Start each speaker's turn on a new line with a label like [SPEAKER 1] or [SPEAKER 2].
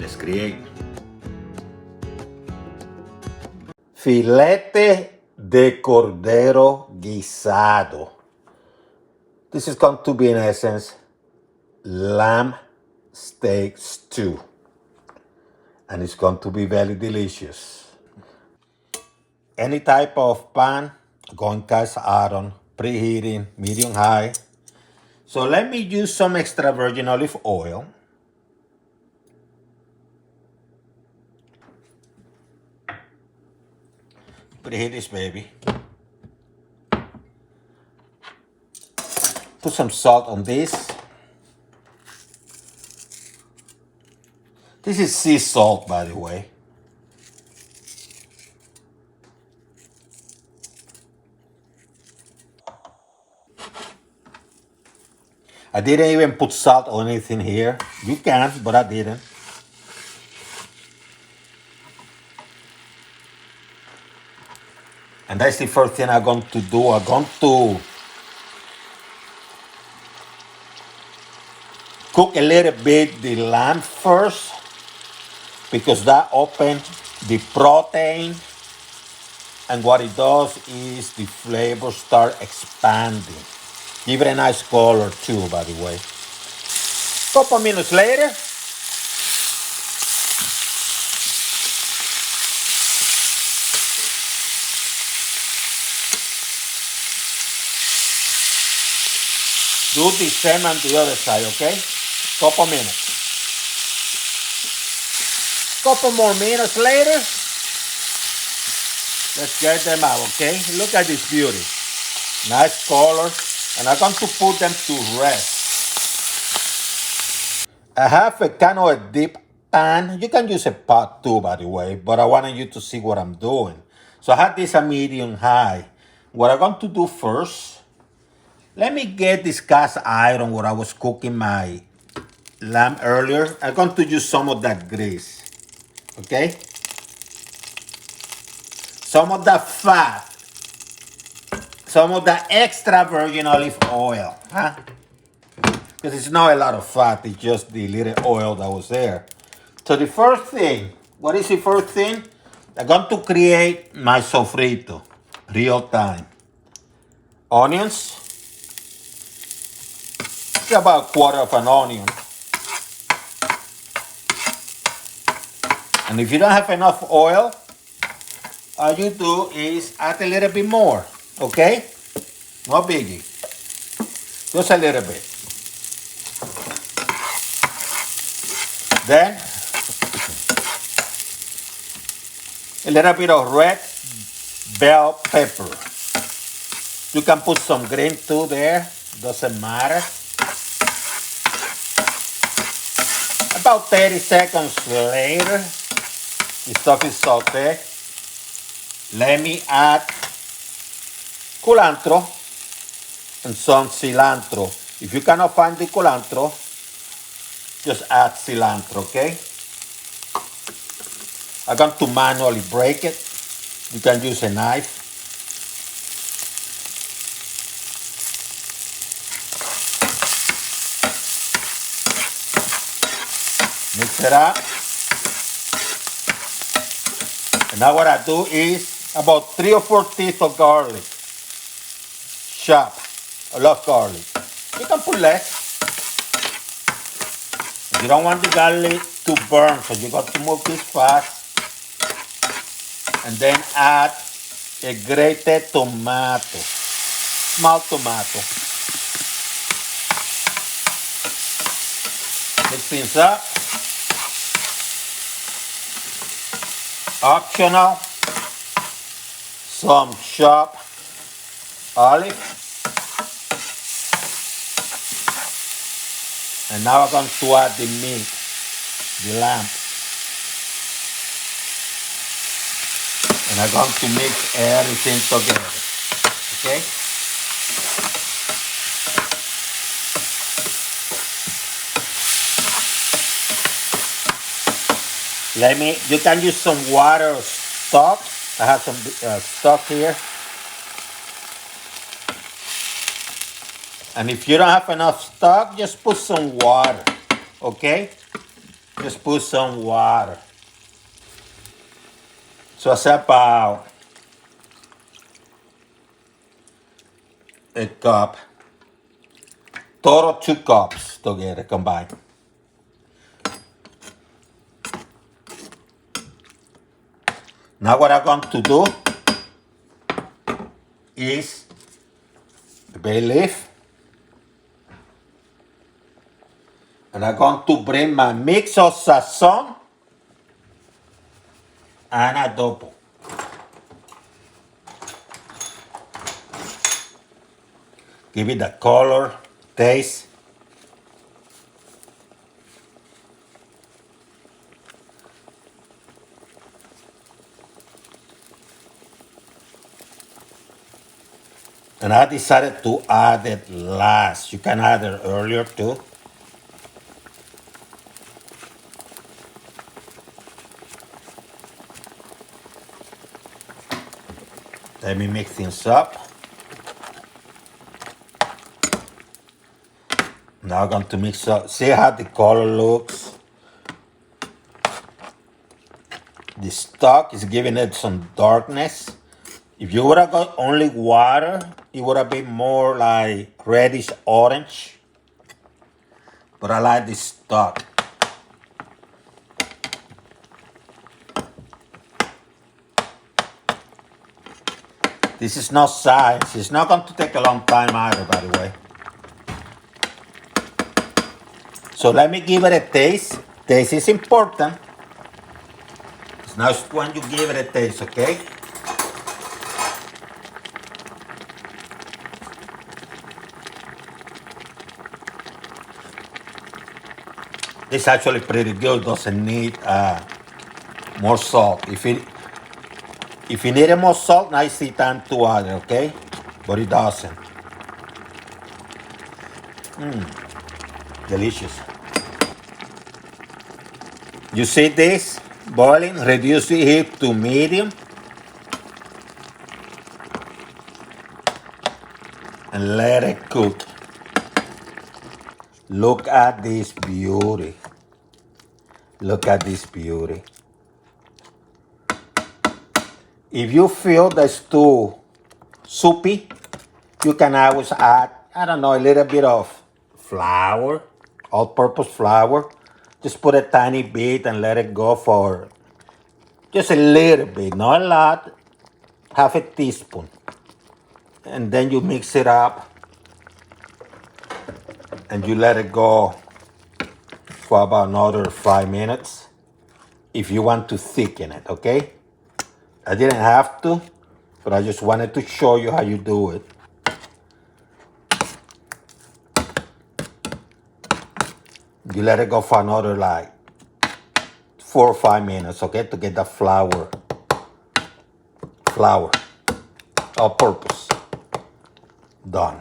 [SPEAKER 1] Let's create. Filete de Cordero Guisado. This is going to be, in essence, lamb steak stew. And it's going to be very delicious. Any type of pan, going cast iron, preheating, medium high. So let me use some extra virgin olive oil. Preheat this baby. Put some salt on this. This is sea salt, by the way. I didn't even put salt or anything here. You can, but I didn't. And that's the first thing I'm going to do. I'm going to cook a little bit the lamb first, because that opens the protein, and what it does is the flavors start expanding. Give it a nice color too, by the way. Couple minutes later, do the same on the other side, okay? Couple minutes. Couple more minutes later, let's get them out, okay? Look at this beauty. Nice color. And I'm going to put them to rest. I have a kind of a deep pan. You can use a pot too, by the way, but I wanted you to see what I'm doing. So I have this a medium high. What I'm going to do first, let me get this cast iron where I was cooking my lamb earlier. I'm going to use some of that grease, okay? Some of that fat. Some of that extra virgin olive oil, huh? Because it's not a lot of fat, it's just the little oil that was there. So the first thing, what is the first thing? I'm going to create my sofrito, real time. Onions, it's about a quarter of an onion. And if you don't have enough oil, all you do is add a little bit more, okay? No biggie, just a little bit. Then, a little bit of red bell pepper. You can put some green too there, doesn't matter. About 30 seconds later, the stuff is sauteed. Let me add culantro and some cilantro. If you cannot find the culantro, just add cilantro, okay? I'm going to manually break it. You can use a knife. Mix it up. And now what I do is about 3 or 4 teeth of garlic. Chopped. I love garlic. You can put less. You don't want the garlic to burn, so you got to move this fast. And then add a grated tomato, small tomato. Mix things up. Optional, some chopped olive. And now I'm going to add the meat, the lamb. And I'm going to mix everything together, okay? You can use some water or stock. I have some stock here. And if you don't have enough stock, just put some water, okay? Just put some water. So it's about a cup. Total 2 cups together combined. Now what I'm going to do is the bay leaf. And I'm going to bring my mix of sazon and adobo. Give it the color, taste. And I decided to add it last. You can add it earlier too. Let me mix things up. Now I'm going to mix up. See how the color looks? The stock is giving it some darkness. If you would have got only water, it would have been more like reddish orange. But I like this stock. This is not science. It's not going to take a long time either, by the way. So let me give it a taste. Taste is important. It's now when you give it a taste, okay? It's actually pretty good. Doesn't need more salt. If you needed more salt, now it's the time to add it, okay? But it doesn't. Delicious. You see this boiling? Reduce the heat to medium. And let it cook. Look at this beauty. Look at this beauty. If you feel that's too soupy, you can always add, I don't know, a little bit of flour, all-purpose flour. Just put a tiny bit and let it go for just a little bit, not a lot, half a teaspoon. And then you mix it up and you let it go for about another 5 minutes if you want to thicken it, okay? I didn't have to, but I just wanted to show you how you do it. You let it go for another like 4 or 5 minutes, okay, to get the flour, all purpose, done.